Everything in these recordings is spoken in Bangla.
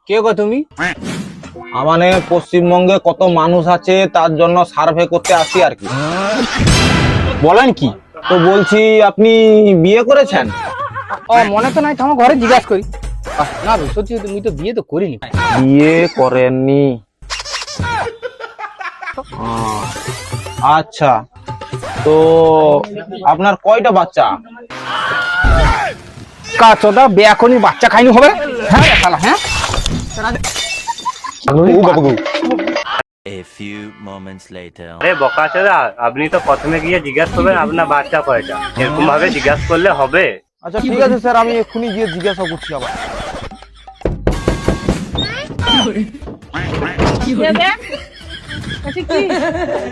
কে গো তুমি? মানে পশ্চিমবঙ্গে কত মানুষ আছে তার জন্য সার্ভে করতে আসি আর কি। বলেন কি? তো বলছি আপনি বিয়ে করেছেন? ও মনে তো নাই, তো আমার ঘরে জিজ্ঞাসা করি। না ভাই সত্যি তুমি তো বিয়ে তো করিনি। বিয়ে করেননি? আহ, আচ্ছা, তো আপনার কয়টা বাচ্চা? কাচোদা বিয়ে করি বাচ্চা খাইনি হবে? হ্যাঁ রে শালা, হ্যাঁ A few moments later. আরে বকাচোদা, আপনি তো প্রথমে গিয়ে জিজ্ঞাসা করবেন আপনার বাচ্চা কয়টা। এরকম ভাবে জিজ্ঞাসা করলে হবে? আচ্ছা ঠিক আছে স্যার, আমি এক্ষুনি গিয়ে জিজ্ঞাসা করছি আবার।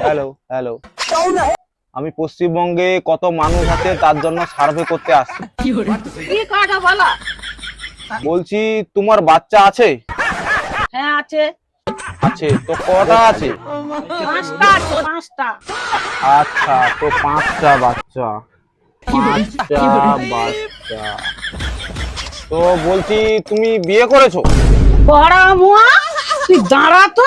হ্যালো হ্যালো, আমি পশ্চিমবঙ্গে কত মানুষ আছে তার জন্য সার্ভে করতে আসছি। কি কথা বলো? বলছি তোমার বাচ্চা আছে? হ্যাঁ আছে, আছে, তো কটা আছে? 5টা আছে, 5টা। আচ্ছা, তো 5টা বাচ্চা। 5টা বাচ্চা। তো বলছি তুমি বিয়ে করেছো? বড় মুয়া, তুই দাঁড়া তো।